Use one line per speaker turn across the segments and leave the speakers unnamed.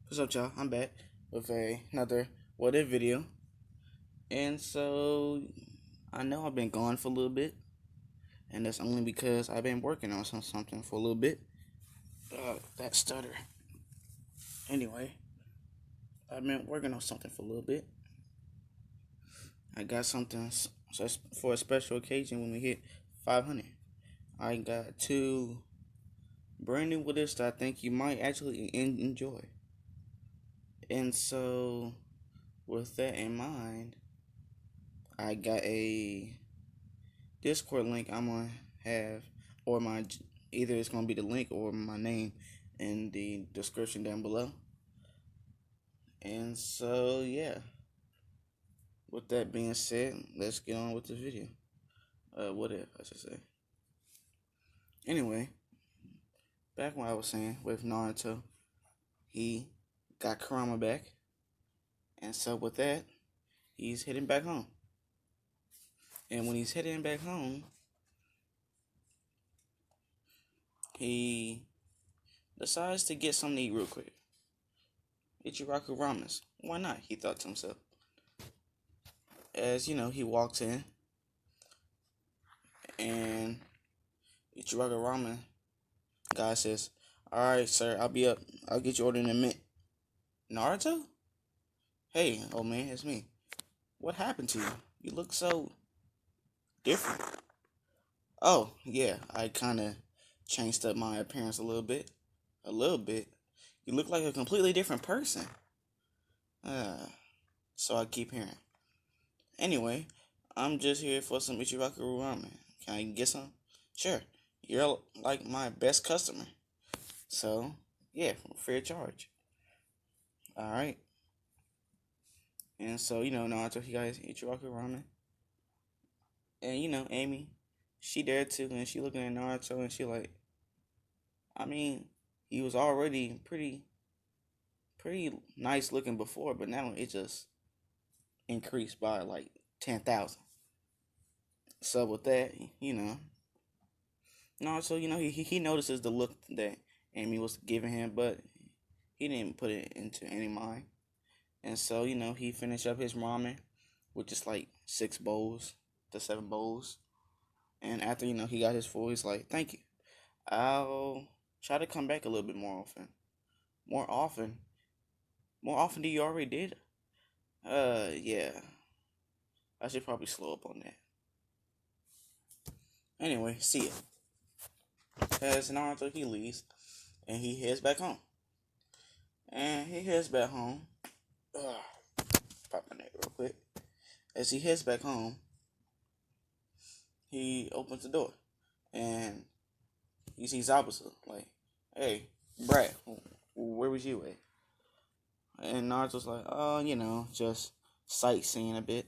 What's up, y'all? I'm back with another What If video. And so, I know I've been gone for a little bit, and that's only because I've been working on something for a little bit. That stutter. Anyway, I've been working on something for a little bit. I got something for a special occasion when we hit 500. I got two brand new with this that I think you might actually enjoy. And so, with that in mind, I got a Discord link I'm gonna have, or either it's gonna be the link or my name in the description down below. And so yeah, with that being said, let's get on with the video. What if I should say? Anyway, back when I was saying with Naruto, he got Kurama back, and so with that, he's heading back home. And when he's heading back home, he decides to get something to eat real quick. Ichiraku Ramens. Why not? He thought to himself. As you know, he walks in, and Ichiraku Ramen guy says, "Alright, sir, I'll be up. I'll get your order in a minute." Naruto? Hey, old man, it's me. What happened to you? You look so different. Oh, yeah, I kinda changed up my appearance a little bit. A little bit. You look like a completely different person. So I keep hearing. Anyway, I'm just here for some Ichiraku ramen. Can I get some? Sure. You're like my best customer. So, yeah, fair charge. Alright. And so, Naruto, he got his Ichiraku ramen. And, Amy, she there too, and she looking at Naruto, and she like, I mean, he was already pretty nice looking before, but now it just increased by like 10,000. So with that, Naruto, he notices the look that Amy was giving him, but he didn't put it into any mind. And so, he finished up his ramen with just like 6 bowls to 7 bowls. And after, he got his full, he's like, "Thank you. I'll try to come back a little bit more often." More often? More often than you already did? Yeah. I should probably slow up on that. Anyway, see ya. As Naruto, he leaves, and he heads back home. And he heads back home. Pop my neck real quick. As he heads back home, he opens the door, and he sees Zabuza. Like, "Hey, Brad, where was you at?" And Naruto's like, "Oh, just sightseeing a bit."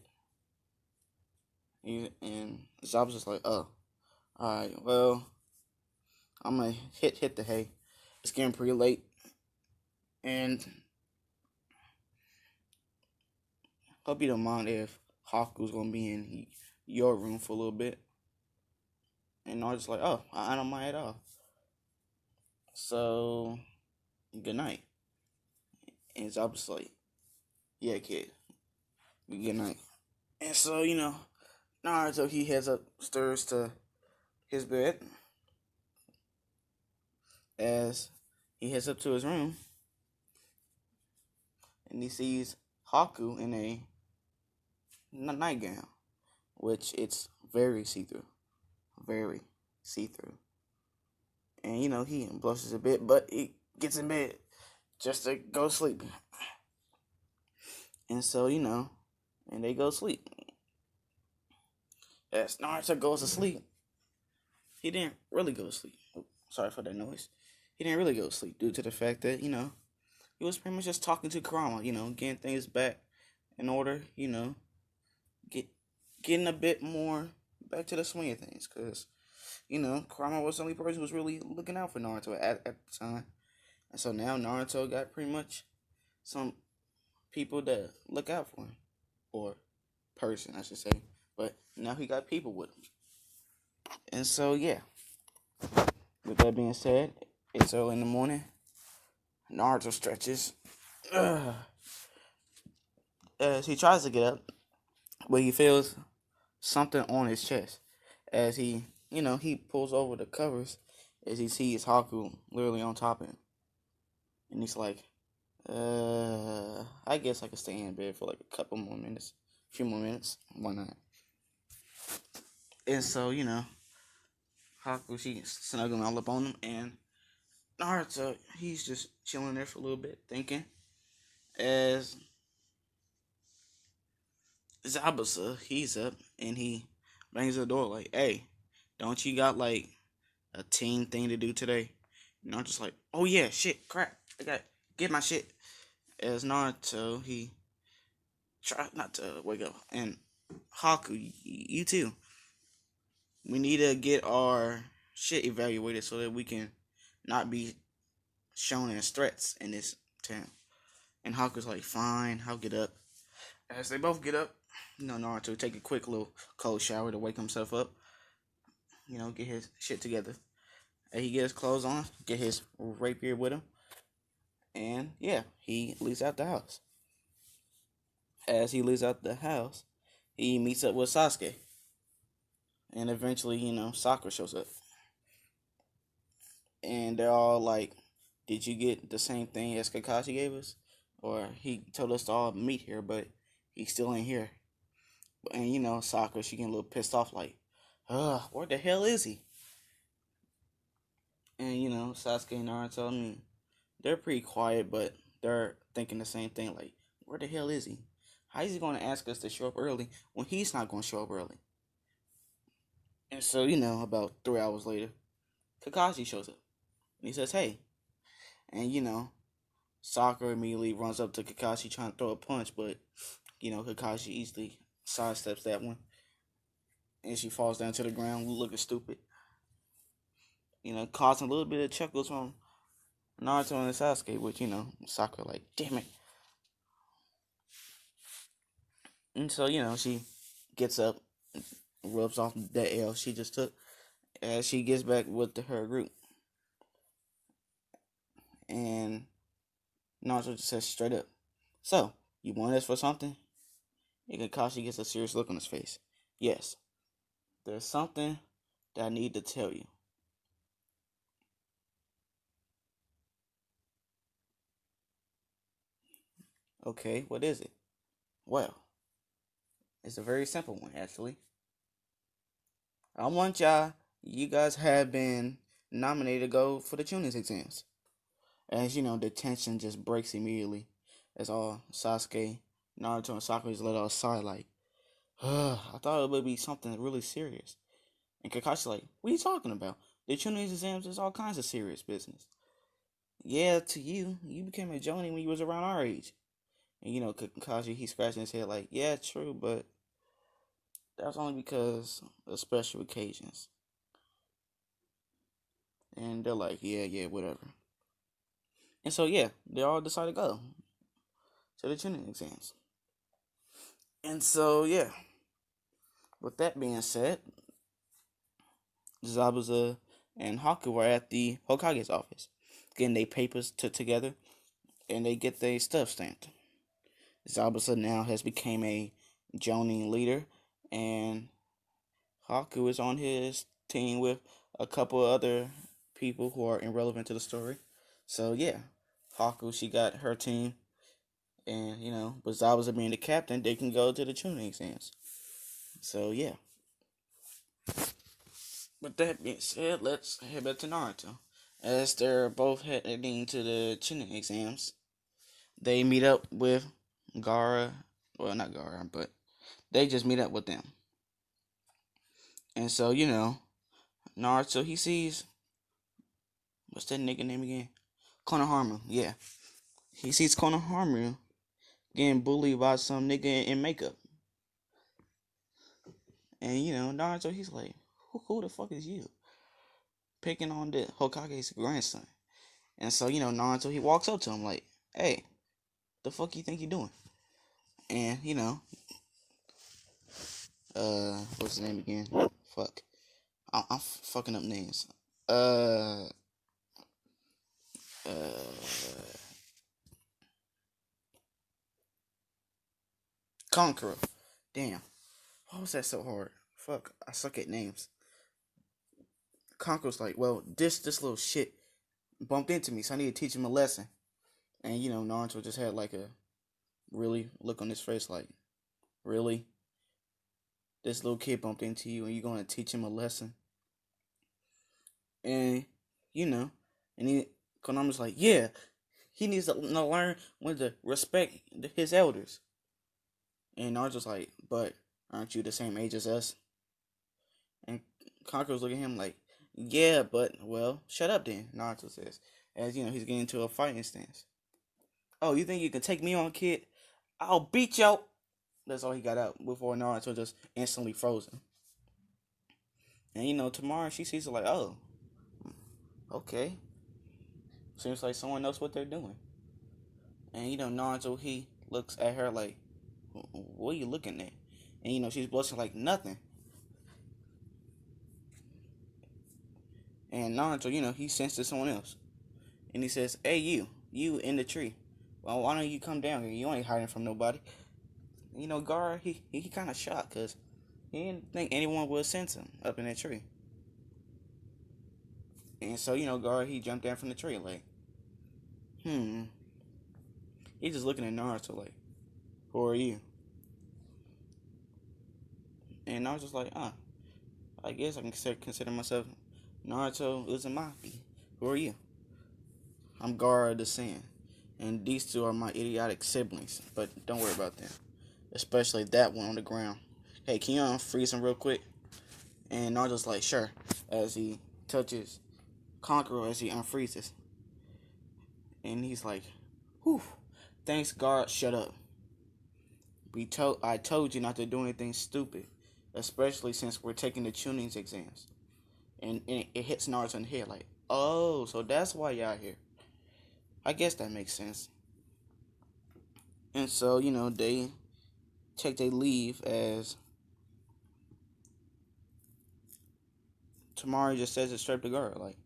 And Zabuza's like, "Oh, alright, well, I'm gonna hit the hay. It's getting pretty late. And hope you don't mind if Haku's gonna be in your room for a little bit." And Naruto's like, "Oh, I don't mind at all. So, good night." And Zabuza's like, "Yeah, kid. Good night." And so, Naruto, he heads upstairs to his bed. As he heads up to his room, and he sees Haku in a nightgown, which it's very see-through. Very see-through. And, he blushes a bit, but he gets in bed just to go to sleep. And so, and they go to sleep. As Naruto goes to sleep, he didn't really go to sleep. Oh, sorry for that noise. He didn't really go to sleep due to the fact that, he was pretty much just talking to Kurama, getting things back in order, getting a bit more back to the swing of things. Because, Kurama was the only person who was really looking out for Naruto at the time. And so now Naruto got pretty much some people that look out for him. Or person, I should say. But now he got people with him. And so, yeah. With that being said, it's early in the morning. Naruto stretches. As he tries to get up, but he feels something on his chest. As he pulls over the covers, as he sees Haku literally on top of him. And he's like, I guess I could stay in bed for like a couple more minutes. A few more minutes. Why not? And so, Haku, she snuggling all up on him. And Naruto, he's just chilling there for a little bit, thinking. As Zabuza, he's up and he bangs the door like, hey, don't you got like a team thing to do today? And I'm just like, oh yeah, shit, crap. I got to get my shit. As Naruto, he tried not to wake up. And Haku, you too. We need to get our shit evaluated so that we can not be shown as threats in this town. And Haku's like, fine, I'll get up. As they both get up, Naruto take a quick little cold shower to wake himself up. Get his shit together. And he get his clothes on, get his rapier with him. And yeah, he leaves out the house. As he leaves out the house, he meets up with Sasuke. And eventually, Sakura shows up. And they're all like, did you get the same thing as Kakashi gave us? Or he told us to all meet here, but he still ain't here. And Sakura, she getting a little pissed off like, where the hell is he? And Sasuke and Naruto, I mean, they're pretty quiet, but they're thinking the same thing like, where the hell is he? How is he going to ask us to show up early when he's not going to show up early? And so, about 3 hours later, Kakashi shows up. And he says, hey. And, Sakura immediately runs up to Kakashi trying to throw a punch, but, Kakashi easily sidesteps that one. And she falls down to the ground looking stupid. Causing a little bit of chuckles from Naruto and Sasuke, which, Sakura like, damn it. And so, she gets up, rubs off that L she just took, as she gets back with her group. And Naruto just says straight up, so, you want us for something? And Kakashi gets a serious look on his face. Yes, there's something that I need to tell you. Okay, what is it? Well, it's a very simple one, actually. I want you guys have been nominated to go for the Chunin exams. As the tension just breaks immediately. As all Sasuke, Naruto, and Sakura just let out a sigh like, I thought it would be something really serious. And Kakashi's like, what are you talking about? The Chunin exams is all kinds of serious business. Yeah, to you. You became a Jonin when you was around our age. And Kakashi, he's scratching his head like, yeah, true, but that's only because of special occasions. And they're like, yeah, whatever. And so, yeah, they all decide to go to the Chunin exams. And so, yeah, with that being said, Zabuza and Haku are at the Hokage's office, getting their papers together, and they get their stuff stamped. Zabuza now has become a Jonin leader, and Haku is on his team with a couple other people who are irrelevant to the story. So yeah, Haku, she got her team, and but Zabuza being the captain, they can go to the Chunin exams. So yeah. With that being said, let's head back to Naruto. As they're both heading to the Chunin exams, they meet up with Gaara. Well, not Gaara, but they just meet up with them. And so, Naruto, he sees, what's that nigga name again? Konohamaru, yeah. He sees Konohamaru getting bullied by some nigga in makeup. And, Naruto, he's like, who the fuck is you? Picking on the Hokage's grandson. And so, Naruto, he walks up to him like, hey, the fuck you think you doing? And, what's his name again? Fuck. I'm fucking up names. Uh, Conqueror. Damn. Why was that so hard? Fuck, I suck at names. Conqueror's like, well, this little shit bumped into me, so I need to teach him a lesson. And Naruto just had like a really look on his face, like, really? This little kid bumped into you, and you're gonna teach him a lesson? And Konami's like, yeah, he needs to learn when to respect his elders. And Naruto's like, but aren't you the same age as us? And Conqueror's looking at him like, yeah, but, well, shut up then, Naruto says. As, he's getting into a fighting stance. Oh, you think you can take me on, kid? I'll beat you. That's all he got out before Naruto just instantly frozen. And, tomorrow she sees it like, oh, okay. Seems like someone knows what they're doing. And, Naruto, he looks at her like, what are you looking at? And, she's blushing like nothing. And Naruto, he senses someone else. And he says, hey, you in the tree. Well, why don't you come down here? You ain't hiding from nobody. Gaara, he kind of shocked because he didn't think anyone would sense him up in that tree. And so, Gaara, he jumped down from the tree like, He's just looking at Naruto like, who are you? And Naruto's like, I guess I can consider myself Naruto Uzumaki. Who are you? I'm Gaara the Saiyan. And these two are my idiotic siblings. But don't worry about them. Especially that one on the ground. Hey, can you unfreeze him real quick? And Naruto's like, sure. As he touches Conqueror as he unfreezes. And he's like, whew. Thanks, Gaara. Shut up. I told you not to do anything stupid. Especially since we're taking the Chunin's exams. And it hits Naruto in the head like, oh, so that's why y'all here. I guess that makes sense. And so, they take their leave as Tamari just says it straight to Gaara, like,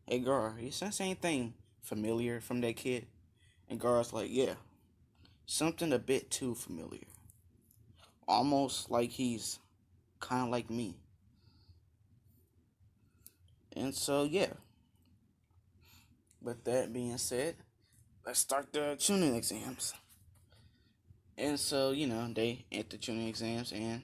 hey Gaara, you sense anything familiar from that kid? And Gaara's like, yeah, something a bit too familiar. Almost like he's kind of like me. And so, yeah. With that being said, let's start the tuning exams. And so, they enter tuning exams and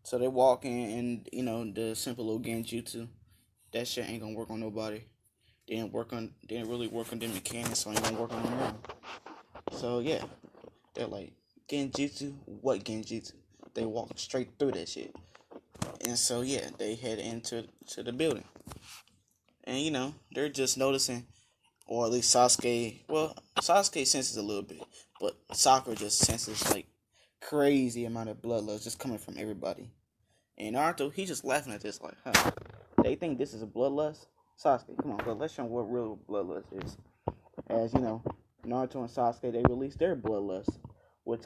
so they walk in and the simple little genjutsu. That shit ain't gonna work on nobody. Didn't really work on the mechanics, so ain't gonna work on them now. So yeah. They're like, genjutsu? What genjutsu? They walk straight through that shit. And so yeah, they head into the building. And they're just noticing, or at least Sasuke, well, Sasuke senses a little bit, but Sakura just senses like crazy amount of bloodlust just coming from everybody. And Naruto, he's just laughing at this like, they think this is a bloodlust? Sasuke, come on, let's show them what real bloodlust is. As Naruto and Sasuke, they release their bloodlust, which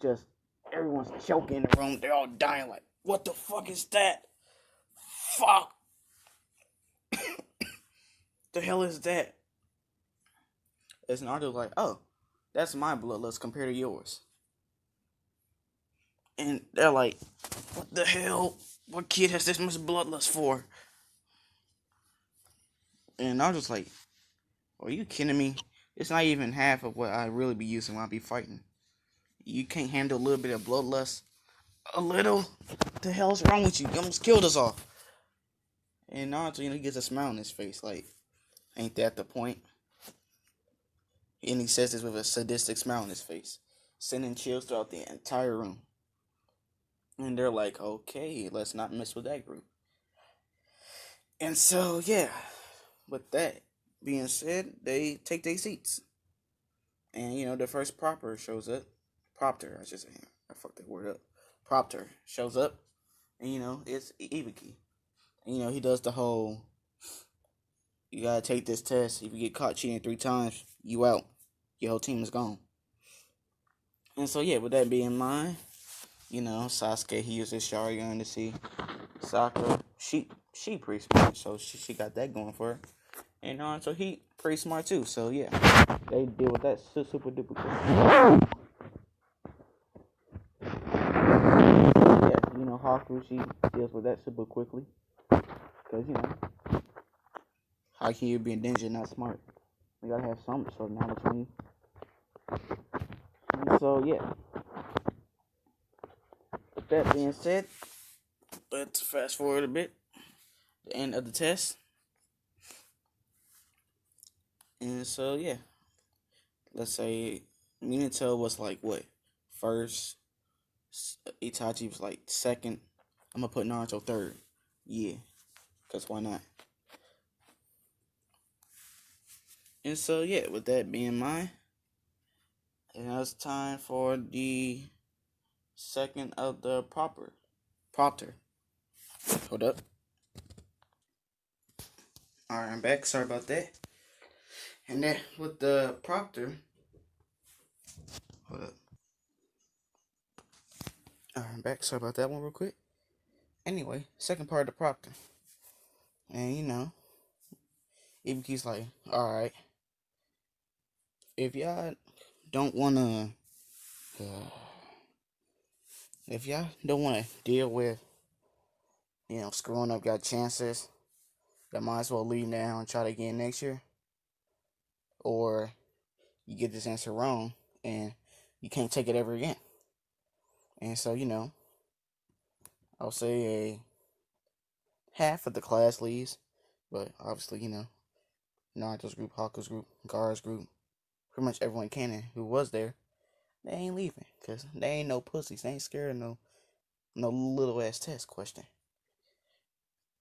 just everyone's choking in the room. They're all dying like, what the fuck is that? Fuck. The hell is that? As Naruto's like, oh, that's my bloodlust compared to yours. And they're like, what the hell? What kid has this much bloodlust for? And Naruto's like, are you kidding me? It's not even half of what I really be using when I be fighting. You can't handle a little bit of bloodlust? A little? What the hell's wrong with you? You almost killed us all. And Naruto, he gets a smile on his face, like, ain't that the point? And he says this with a sadistic smile on his face, sending chills throughout the entire room. And they're like, okay, let's not mess with that group. And so, yeah, with that being said, they take their seats. And, the first Propter shows up. Propter, I should say. I fucked that word up. Propter shows up. And, it's Ibiki. And, he does the whole, you gotta take this test. If you get caught cheating 3 times, you out. Your whole team is gone. And so, yeah, with that being in mind, Sasuke, he uses Sharingan to see Sakura. She she pretty smart, so she got that going for her. And Naruto, he pretty smart too, so yeah, they deal with that super duper quick. Yeah, Haku, she deals with that super quickly, because how can you be a ninja not smart? You gotta have some sort of knowledge on you. And so yeah, with that being said, let's fast forward a bit. The end of the test. And so yeah, let's say Minato was like what? First, Itachi was like second. I'm gonna put Naruto third. Yeah, cause why not? And so yeah, with that being in mind, now it's time for the second of the propter. Hold up. Alright, I'm back. Sorry about that. And that with the propter. Hold up. Alright, I'm back. Sorry about that one real quick. Anyway, second part of the propter. And Ibuki's like, alright, if y'all don't wanna if y'all don't wanna deal with, screwing up your chances, you might as well leave now and try it again next year. Or you get this answer wrong and you can't take it ever again. And so, I'll say a half of the class leaves, but obviously, Naruto's group, Haku's group, Gaara's group, pretty much everyone canon who was there, they ain't leaving, because they ain't no pussies. They ain't scared of no little ass test question.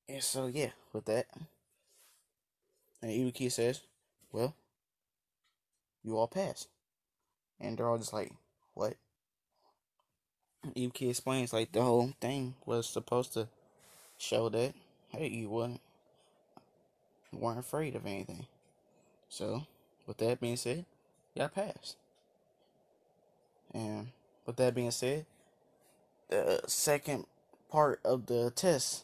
And so, yeah, with that, and Ibuki says, well, you all passed. And they're all just like, what? Ibuki explains, like, the whole thing was supposed to show that, hey, you weren't afraid of anything. So, with that being said, y'all passed. And with that being said, the second part of the test,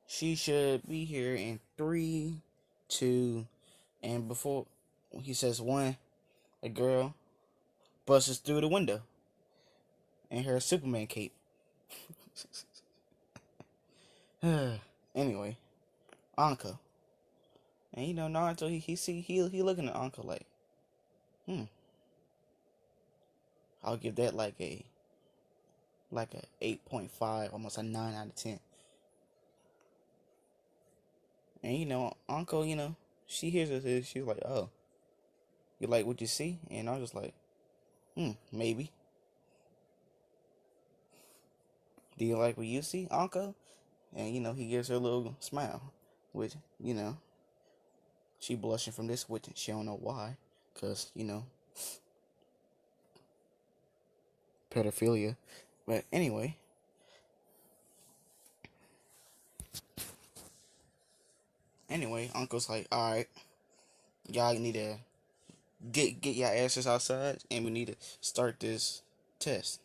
she should be here in 3, 2, and before he says 1, a girl busts through the window in her Superman cape. Anyway, Anko. And Naruto, he looking at Anko like, I'll give that like a 8.5, almost a 9 out of 10. And Anko, she hears this, she's like, oh, you like what you see? And I was just like, maybe. Do you like what you see, Anko? And he gives her a little smile, which she blushing from this, which she don't know why, cause pedophilia. But anyway, Uncle's like, all right, y'all need to get your asses outside, and we need to start this test.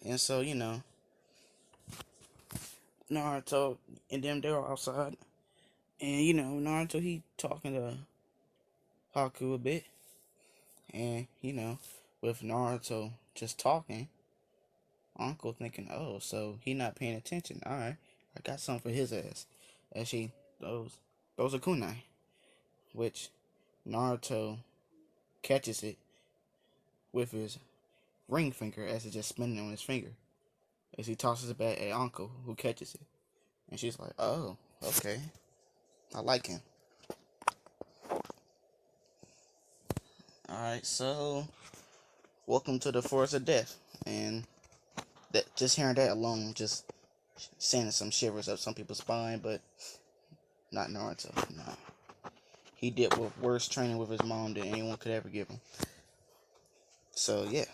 And so Naruto and them, they're outside, and Naruto, he talking to Haku a bit, and with Naruto just talking, Uncle thinking, oh, so he not paying attention. All right, I got something for his ass. As she throws a kunai, which Naruto catches it with his ring finger as it's just spinning on his finger. As he tosses it back at Uncle, who catches it. And she's like, oh, okay. I like him. Alright, so welcome to the Forest of Death. And that just hearing that alone just sending some shivers up some people's spine, but not Naruto. No. He did worse training with his mom than anyone could ever give him. So yeah.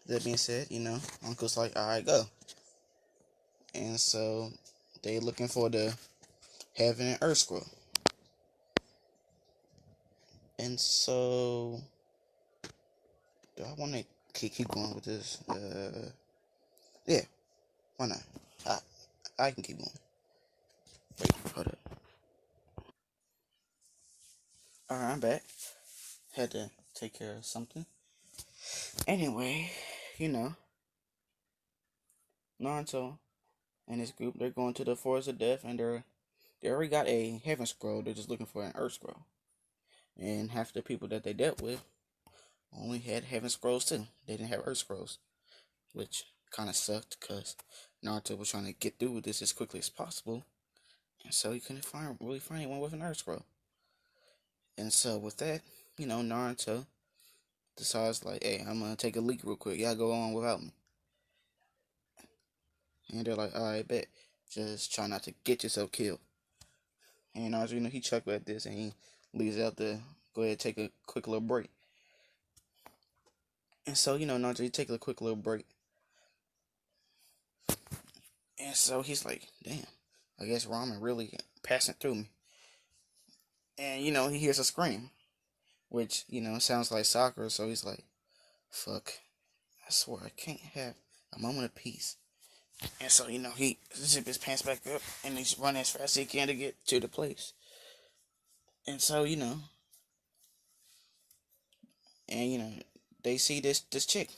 That being said, Uncle's like, alright, go. And so they looking for the Heaven and Earth scroll. And so do I want to keep going with this? Yeah, why not? I, I can keep going. Wait, hold up. Alright, I'm back. Had to take care of something. Anyway, you know, Naruto and his group, they're going to the Forest of Death, and they already got a Heaven Scroll. They're just looking for an Earth Scroll. And half the people that they dealt with only had Heaven Scrolls too. They didn't have Earth Scrolls, which kind of sucked because Naruto was trying to get through with this as quickly as possible, and so he couldn't really find anyone with an Earth Scroll. And so with that, Naruto decides like, hey, I'm gonna take a leak real quick. Y'all go on without me. And they're like, alright, bet. Just try not to get yourself killed. And Naruto, he chuckled at this and he leaves out to go ahead and take a quick little break. And so, Naruto, he takes a quick little break. And so he's like, damn, I guess ramen really passing through me. And, he hears a scream, which, sounds like soccer. So he's like, fuck, I swear I can't have a moment of peace. And so, he zip his pants back up and he's running as fast as he can to get to the place. And so, they see this chick.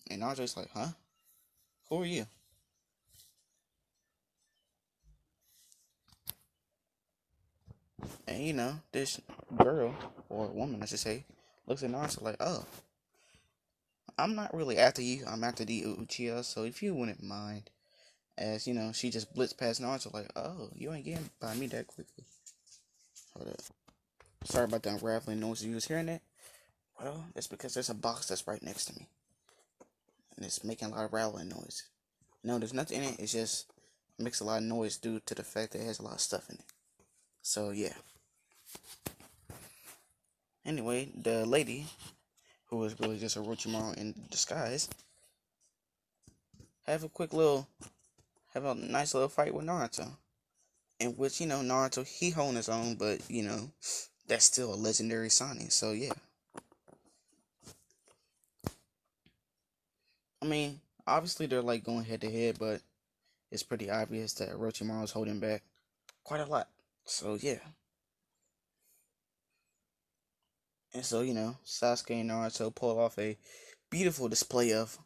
And Naruto's like, huh? Who are you? And, this girl, or woman, I should say, looks at Naruto like, oh, I'm not really after you. I'm after the Uchiha. So if you wouldn't mind, as, she just blitzed past Naruto like, oh, you ain't getting by me that quickly. Hold up. Sorry about that rattling noise you was hearing that. Well, it's because there's a box that's right next to me. And it's making a lot of rattling noise. No, there's nothing in it. It just makes a lot of noise due to the fact that it has a lot of stuff in it. So, yeah. Anyway, the lady, who was really just a Orochimaru in disguise, have a nice little fight with Naruto. In which, Naruto, he holding his own, but, that's still a legendary signing. So, yeah. I mean, obviously they're like going head to head, but it's pretty obvious that Orochimaru is holding back quite a lot. So, yeah. And so, Sasuke and Naruto pull off a beautiful display of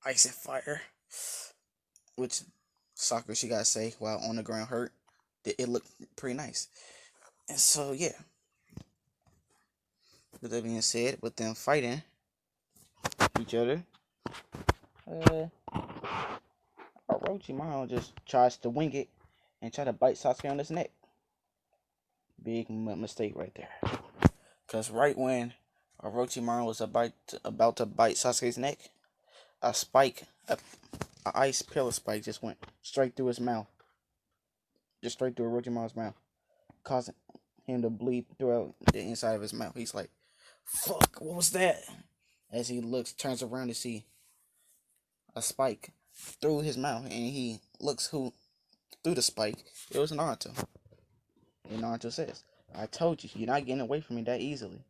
ice and fire, which Sakura, she gotta say, while on the ground hurt, it looked pretty nice. And so, yeah. With that being said, with them fighting each other, Orochimaru just tries to wing it and try to bite Sasuke on his neck. Big mistake right there. Because right when Orochimaru was about to bite Sasuke's neck, a spike, a ice pillar spike just went straight through his mouth. Just straight through Orochimaru's mouth. Causing him to bleed throughout the inside of his mouth. He's like, fuck, what was that? As he turns around to see a spike through his mouth, and he looks who through the spike. It was Naruto. And Naruto says, I told you, you're not getting away from me that easily.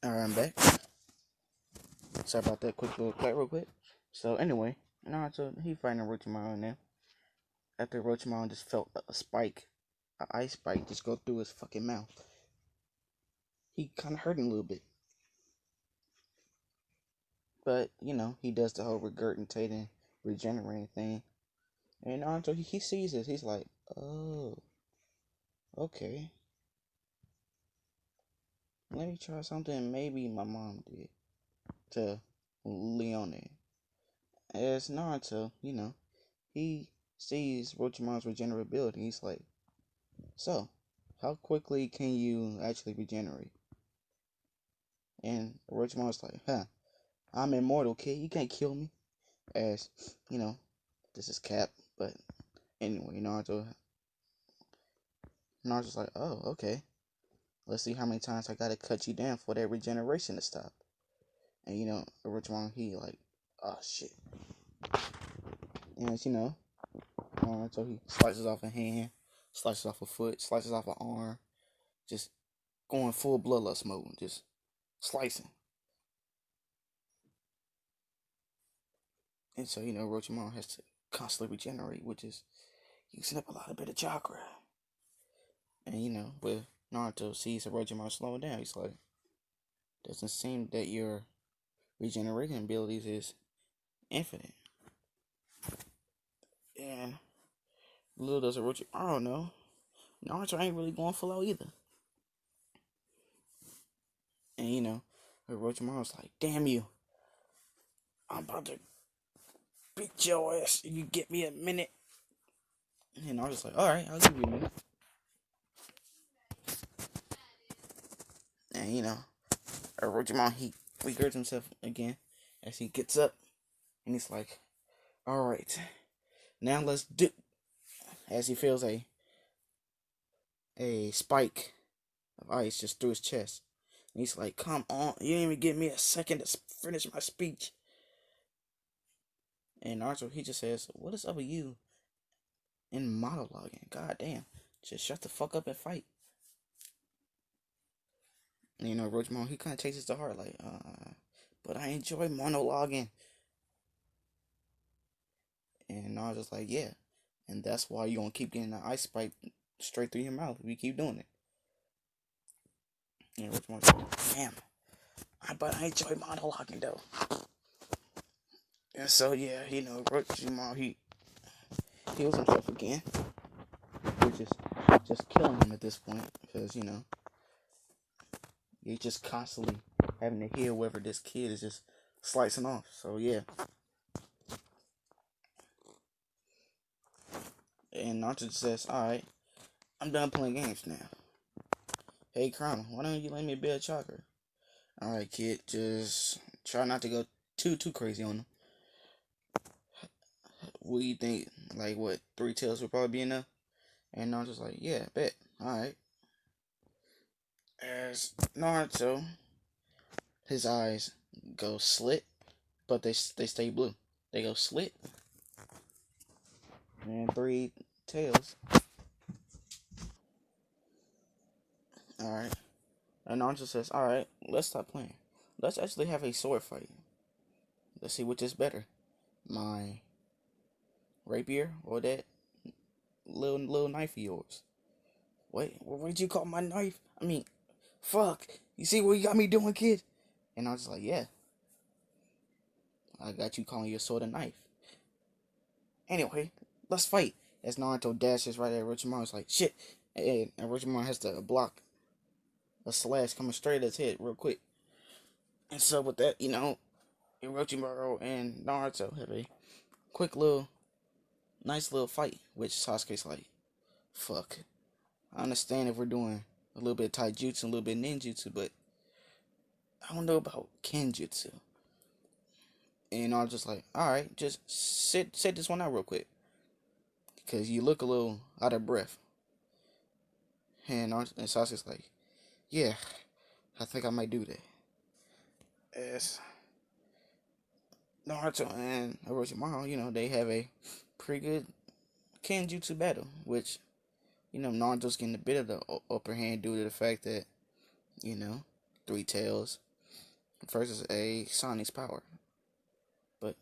Alright, I'm back. Sorry about that quick little cut real quick. So anyway, Naruto, he fighting Orochimaru now. After Orochimaru just felt a spike, an ice spike, just go through his fucking mouth. He kind of hurting a little bit. But, he does the whole regurgitating, regenerating thing. And Naruto, he sees this. He's like, oh, okay. Let me try something maybe my mom did to Leone. As Naruto, he sees Orochimaru's regenerability. He's like, so, how quickly can you actually regenerate? And Orochimaru's like, huh, I'm immortal, kid. You can't kill me. As, this is Cap. But anyway, Naruto's like, oh, okay. Let's see how many times I gotta cut you down for that regeneration to stop. And, Orochimaru, he like, oh, shit. And, so he slices off a hand, slices off a foot, slices off an arm, just going full bloodlust mode, just slicing. And so, Orochimaru has to constantly regenerate, which is using up a lot of bit of chakra. And, with Naruto sees Orochimaru slowing down, he's like, doesn't seem that your regenerating abilities is infinite. And little does Orochimaru, I don't know, Naruto ain't really going full out either. And, Orochimaru's like, damn you, I'm about to beat your ass. You get me a minute. And I was like, alright, I'll give you a minute. And, Orochimaru, he regards himself again as he gets up. And he's like, alright, now let's do. As he feels a spike of ice just through his chest. And he's like, come on, you didn't even give me a second to finish my speech. And Naruto, he just says, what is up with you in monologuing? God damn, just shut the fuck up and fight. And Orochimaru, he kind of takes it to heart, like, but I enjoy monologuing. And Naruto's like, yeah, and that's why you're gonna keep getting the ice spike straight through your mouth if you keep doing it. And Orochimaru's like, damn, but I enjoy monologuing though. And so yeah, Orochimaru, he heals himself again, which is just killing him at this point, because you're just constantly having to heal whoever this kid is just slicing off. So yeah. And Naruto says, alright, I'm done playing games now. Hey Chroma, why don't you lend me a bit of chakra? Alright kid, just try not to go too crazy on him. What do you think? Like what, 3 tails would probably be enough? And Naruto's like, yeah, bet. Alright. As Naruto, his eyes go slit, but they stay blue. They go slit. And 3 tails. Alright. And Naruto says, alright, let's stop playing. Let's actually have a sword fight. Let's see which is better. My rapier or that little knife of yours. What did you call my knife? I mean, fuck. You see what you got me doing, kid? And I was like, yeah. I got you calling your sword a knife. Anyway, let's fight. As Naruto dashes right at Orochimaru's like, shit. And Orochimaru has to block a slash coming straight at his head real quick. And so with that, Orochimaru and Naruto have a quick nice little fight. Which Sasuke's like, fuck. I understand if we're doing a little bit of taijutsu, a little bit of ninjutsu, but I don't know about kenjutsu. And I was just like, alright, just sit this one out real quick. Because you look a little out of breath. And Sasuke's like, yeah, I think I might do that. As Naruto and Orochimaru, they have a pretty good kenjutsu battle. Which, Naruto's getting a bit of the upper hand due to the fact that, 3 tails versus a Sonic's power. But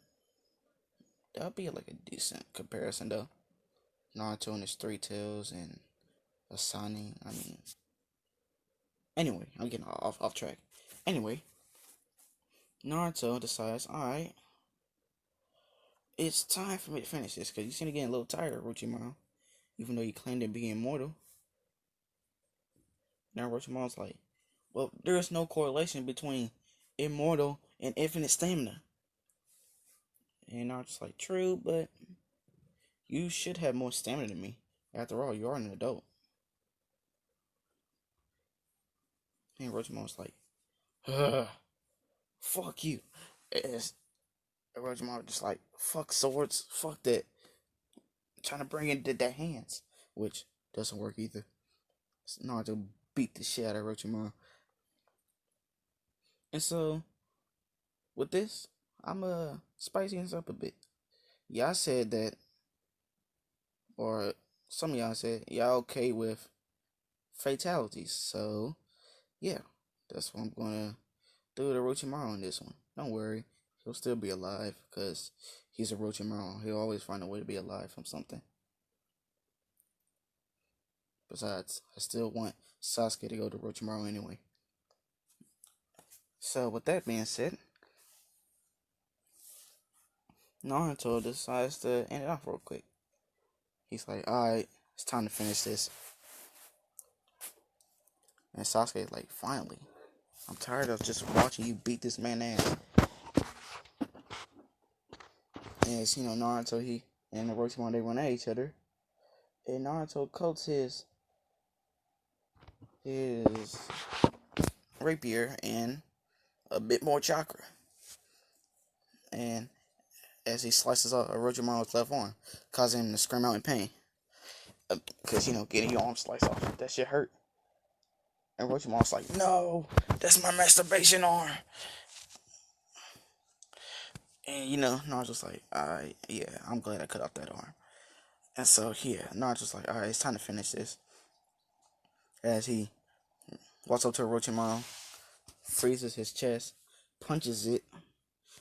that'll be like a decent comparison though. Naruto and his 3 tails and a Sonic. I mean, anyway, I'm getting off track. Anyway, Naruto decides, alright, it's time for me to finish this, because you seem to get a little tired of Orochimaru, even though you claim to be immortal. Now Orochimaru's like, well, there's no correlation between immortal and infinite stamina. And Naruto's like, true, but you should have more stamina than me. After all, you are an adult. And Orochimaru's like, fuck you. As Orochimaru just like, fuck swords, fuck that. Trying to bring in their hands, which doesn't work either. Naruto beat the shit out of Orochimaru. And so, with this, I'm spicing this up a bit. Y'all said that, or some of y'all said, y'all okay with fatalities. So, yeah, that's what I'm gonna do to Orochimaru in this one. Don't worry, he'll still be alive, because he's Orochimaru. He'll always find a way to be alive from something. Besides, I still want Sasuke to go to Orochimaru anyway. So, with that being said, Naruto decides to end it off real quick. He's like, alright, it's time to finish this. And Sasuke's like, finally. I'm tired of just watching you beat this man ass. And it's, Naruto, he and Orochimaru, they run at each other. And Naruto coats his rapier in a bit more chakra. And as he slices off Orochimaru's left arm, causing him to scream out in pain. Because, getting your arm sliced off, that shit hurt. And Orochimaru's like, no, that's my masturbation arm. And, Naruto's like, alright, yeah, I'm glad I cut off that arm. And so, yeah, Naruto's like, alright, it's time to finish this. As he walks up to Orochimaru, freezes his chest, punches it,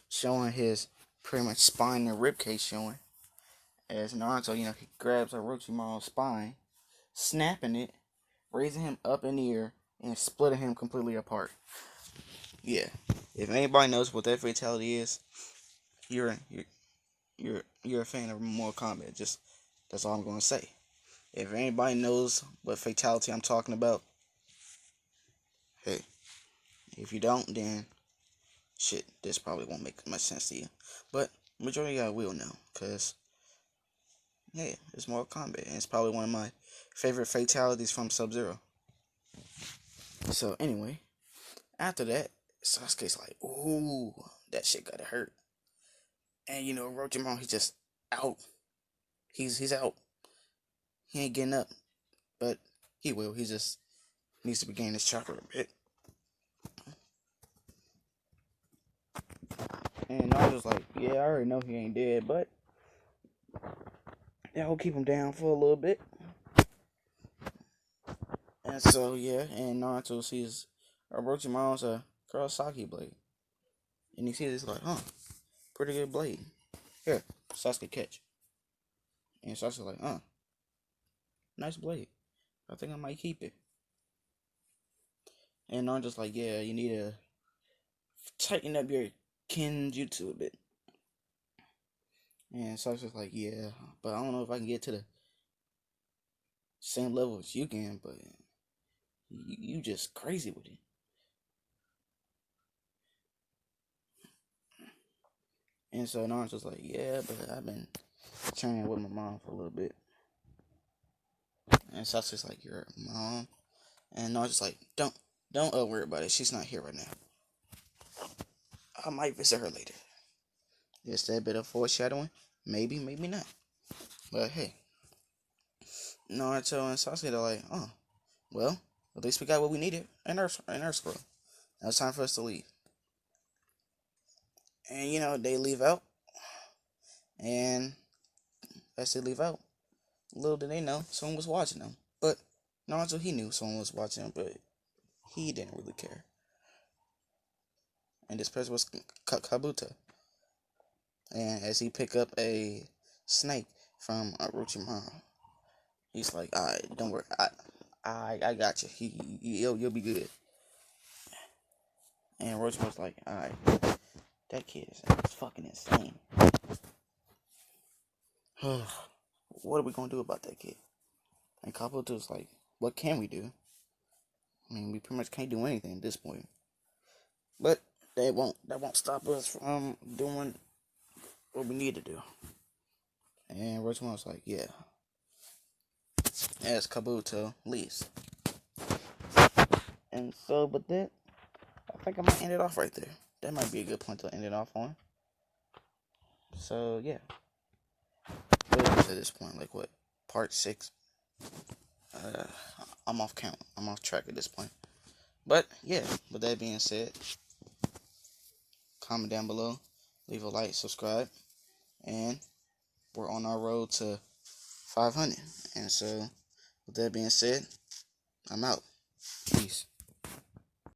showing his pretty much spine and ribcage showing. As Naruto, he grabs Orochimaru's spine, snapping it, raising him up in the air, and splitting him completely apart. Yeah, if anybody knows what that fatality is, you're a fan of Mortal Kombat. Just that's all I'm gonna say. If anybody knows what fatality I'm talking about, hey, if you don't, then shit, this probably won't make much sense to you. But majority of y'all will know, cause yeah, it's Mortal Kombat, and it's probably one of my favorite fatalities from Sub-Zero. So anyway, after that, Sasuke's like, ooh, that shit gotta hurt. And Orochimaru, he's just out. He's out. He ain't getting up, but he will. He just needs to regain his chakra a bit. And Naruto's like, yeah, I already know he ain't dead, but yeah, we'll keep him down for a little bit. And so, yeah, and Naruto sees Orochimaru's a Kurosaki blade. And he sees it's like, pretty good blade. Here, Sasuke, catch. And Sasuke's like, nice blade. I think I might keep it. And Naruto's like, yeah, you need to tighten up your Kenjutsu a bit. And Sasuke's like, yeah, but I don't know if I can get to the same level as you can, but you just crazy with it. And so Naruto's like, yeah, but I've been training with my mom for a little bit. And Sasuke's like, your mom? And Naruto's like, don't worry about it. She's not here right now. I might visit her later. Just that bit of foreshadowing. Maybe, maybe not. But hey, Naruto and Sasuke are like, well, at least we got what we needed in our scroll. Now it's time for us to leave. And they leave out. And as they leave out, little did they know someone was watching them. But Naruto, he knew someone was watching him, but he didn't really care. And this person was Kabuto. And as he picked up a snake from Orochimaru, he's like, alright, don't worry, I got you. You'll be good. And Orochimaru's like, alright, that kid is fucking insane. What are we gonna do about that kid? And Kabuto's like, what can we do? I mean, we pretty much can't do anything at this point. But that won't stop us from doing what we need to do. And Orochimaru's like, yeah. As Kabuto leaves. And so, but that, I think I might end it off right there. That might be a good point to end it off on. So, yeah. What is at this point? Like, what? Part 6? I'm off count. I'm off track at this point. But, yeah. With that being said, comment down below. Leave a like, subscribe. And we're on our road to 500. And so, with that being said, I'm out.